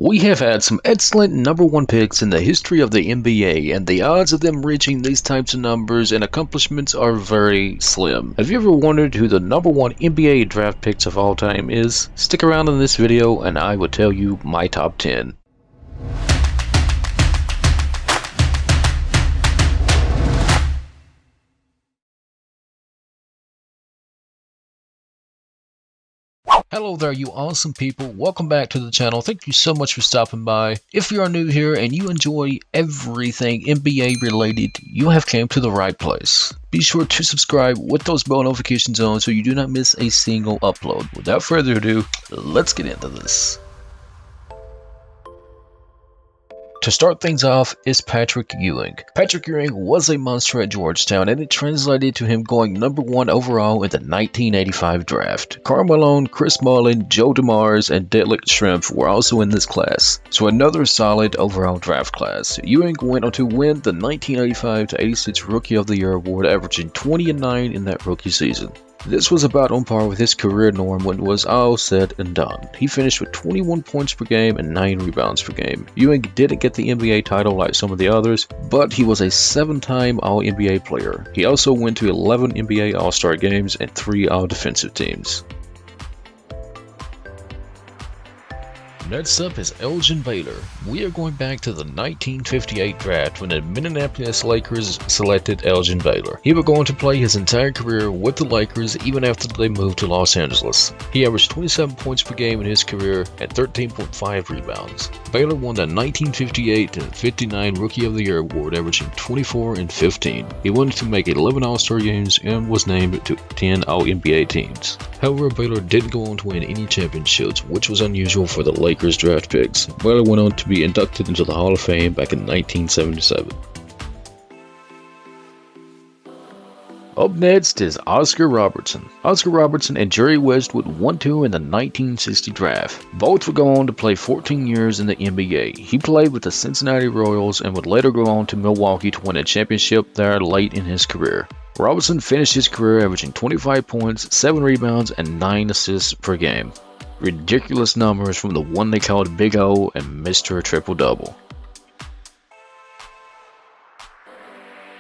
We have had some excellent number one picks in the history of the NBA, and the odds of them reaching these types of numbers and accomplishments are very slim. Have you ever wondered who the number one NBA draft picks of all time is? Stick around in this video and I will tell you my top 10. Hello there, you awesome people. Welcome back to the channel. Thank you so much for stopping by. If you are new here and you enjoy everything NBA related, you have came to the right place. Be sure to subscribe with those bell notifications on so you do not miss a single upload. Without further ado, let's get into this. To start things off is Patrick Ewing. Patrick Ewing was a monster at Georgetown, and it translated to him going number one overall in the 1985 draft. Karl Malone, Chris Mullin, Joe DeMars, and Detlef Schrempf were also in this class, so another solid overall draft class. Ewing went on to win the 1985-86 Rookie of the Year award, averaging 20-9 in that rookie season. This was about on par with his career norm when it was all said and done. He finished with 21 points per game and 9 rebounds per game. Ewing didn't get the NBA title like some of the others, but he was a 7-time All-NBA player. He also went to 11 NBA All-Star games and 3 All-Defensive teams. Next up is Elgin Baylor. We are going back to the 1958 draft when the Minneapolis Lakers selected Elgin Baylor. He would go on to play his entire career with the Lakers even after they moved to Los Angeles. He averaged 27 points per game in his career and 13.5 rebounds. Baylor won the 1958-59 Rookie of the Year award, averaging 24 and 15. He went to make 11 All-Star games and was named to 10 All-NBA teams. However, Baylor didn't go on to win any championships, which was unusual for the Lakers draft picks. Baylor went on to be inducted into the Hall of Fame back in 1977. Up next is Oscar Robertson. Oscar Robertson and Jerry Westwood won two in the 1960 draft. Both would go on to play 14 years in the NBA. He played with the Cincinnati Royals and would later go on to Milwaukee to win a championship there late in his career. Robertson finished his career averaging 25 points, 7 rebounds, and 9 assists per game. Ridiculous numbers from the one they called Big O and Mr. Triple Double.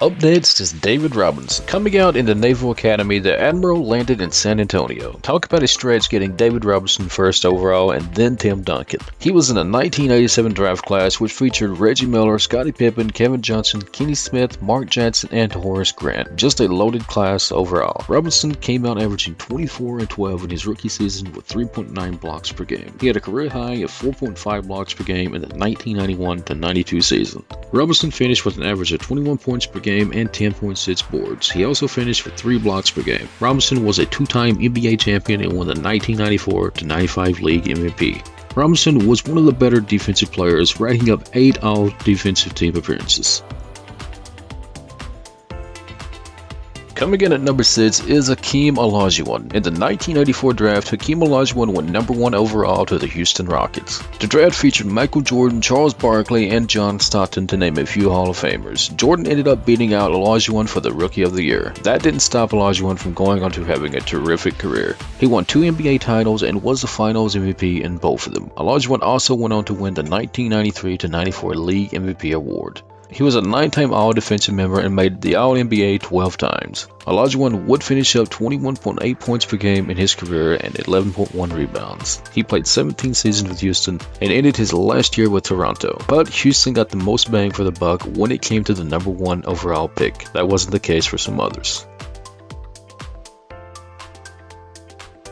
Up next is David Robinson. Coming out in the Naval Academy, the Admiral landed in San Antonio. Talk about a stretch getting David Robinson first overall and then Tim Duncan. He was in the 1987 draft class, which featured Reggie Miller, Scottie Pippen, Kevin Johnson, Kenny Smith, Mark Jackson, and Horace Grant. Just a loaded class overall. Robinson came out averaging 24 and 12 in his rookie season with 3.9 blocks per game. He had a career high of 4.5 blocks per game in the 1991-92 season. Robinson finished with an average of 21 points per game and 10.6 boards. He also finished with 3 blocks per game. Robinson was a 2-time NBA champion and won the 1994-95 league MVP. Robinson was one of the better defensive players, racking up 8 all-defensive team appearances. Coming in at number 6 is Hakeem Olajuwon. In the 1984 draft, Hakeem Olajuwon went number 1 overall to the Houston Rockets. The draft featured Michael Jordan, Charles Barkley, and John Stockton to name a few Hall of Famers. Jordan ended up beating out Olajuwon for the Rookie of the Year. That didn't stop Olajuwon from going on to having a terrific career. He won 2 NBA titles and was the Finals MVP in both of them. Olajuwon also went on to win the 1993-94 League MVP award. He was a 9-time All-Defensive member and made the All-NBA 12 times. Olajuwon would finish up 21.8 points per game in his career and 11.1 rebounds. He played 17 seasons with Houston and ended his last year with Toronto. But Houston got the most bang for the buck when it came to the number 1 overall pick. That wasn't the case for some others.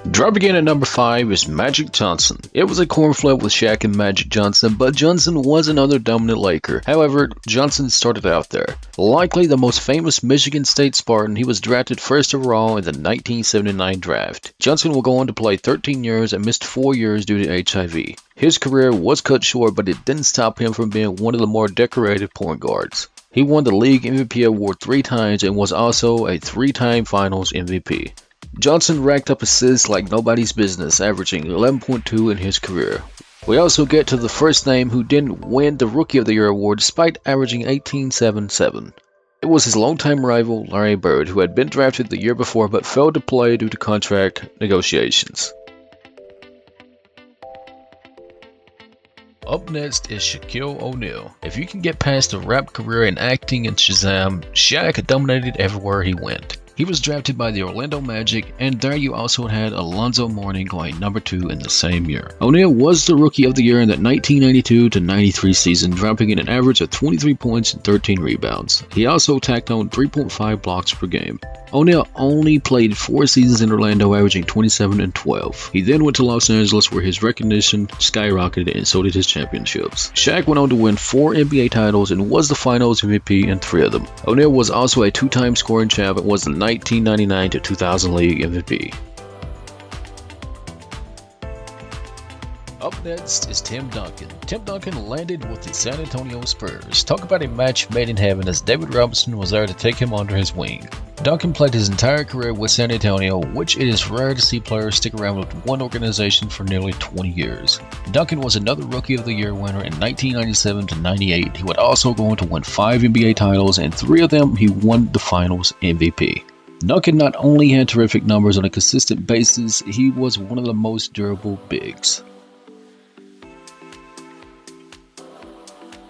Dropping in at number 5 is Magic Johnson. It was a coin flip with Shaq and Magic Johnson, but Johnson was another dominant Laker. However, Johnson started out there. Likely the most famous Michigan State Spartan, he was drafted first overall in the 1979 draft. Johnson will go on to play 13 years and missed 4 years due to HIV. His career was cut short, but it didn't stop him from being one of the more decorated point guards. He won the league MVP award 3 times and was also a 3-time Finals MVP. Johnson racked up assists like nobody's business, averaging 11.2 in his career. We also get to the first name who didn't win the Rookie of the Year award despite averaging 18.77. It was his longtime rival Larry Bird, who had been drafted the year before but failed to play due to contract negotiations. Up next is Shaquille O'Neal. If you can get past the rap career and acting in Shazam, Shaq dominated everywhere he went. He was drafted by the Orlando Magic, and there you also had Alonzo Mourning going number 2 in the same year. O'Neal was the Rookie of the Year in that 1992-93 season, dropping in an average of 23 points and 13 rebounds. He also tacked on 3.5 blocks per game. O'Neal only played 4 seasons in Orlando, averaging 27 and 12. He then went to Los Angeles, where his recognition skyrocketed and so did his championships. Shaq went on to win 4 NBA titles and was the Finals MVP in 3 of them. O'Neal was also a 2-time scoring champ and was the 1999-2000 League MVP. Up next is Tim Duncan. Tim Duncan landed with the San Antonio Spurs. Talk about a match made in heaven, as David Robinson was there to take him under his wing. Duncan played his entire career with San Antonio, which it is rare to see players stick around with one organization for nearly 20 years. Duncan was another Rookie of the Year winner in 1997-98. He would also go on to win 5 NBA titles, and 3 of them he won the Finals MVP. Duncan not only had terrific numbers on a consistent basis, he was one of the most durable bigs.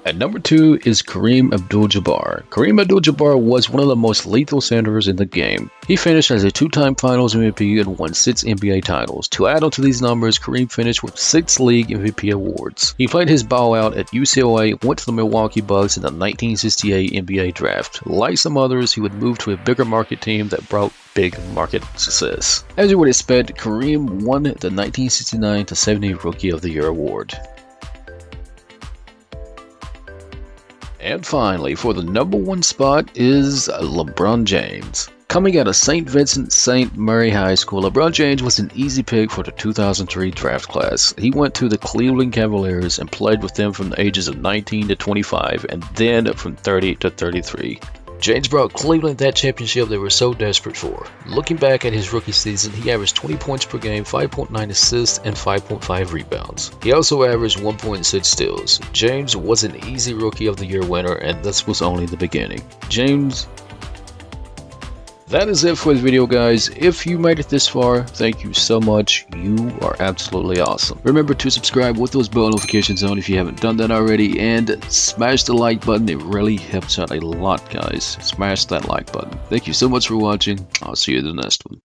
At number 2 is Kareem Abdul-Jabbar. Kareem Abdul-Jabbar was one of the most lethal centers in the game. He finished as a 2-time Finals MVP and won 6 NBA titles. To add on to these numbers, Kareem finished with 6 league MVP awards. He played his ball out at UCLA, went to the Milwaukee Bucks in the 1968 NBA draft. Like some others, he would move to a bigger market team that brought big market success. As you would expect, Kareem won the 1969-70 Rookie of the Year award. And finally, for the number 1 spot is LeBron James. Coming out of St. Vincent St. Mary High School, LeBron James was an easy pick for the 2003 draft class. He went to the Cleveland Cavaliers and played with them from the ages of 19 to 25 and then from 30 to 33. James brought Cleveland that championship they were so desperate for. Looking back at his rookie season, he averaged 20 points per game, 5.9 assists, and 5.5 rebounds. He also averaged 1.6 steals. James was an easy Rookie of the Year winner, and this was only the beginning. James. That is it for the video, guys. If you made it this far, thank you so much. You are absolutely awesome. Remember to subscribe with those bell notifications on if you haven't done that already, and smash the like button. It really helps out a lot, guys. Smash that like button. Thank you so much for watching. I'll see you in the next one.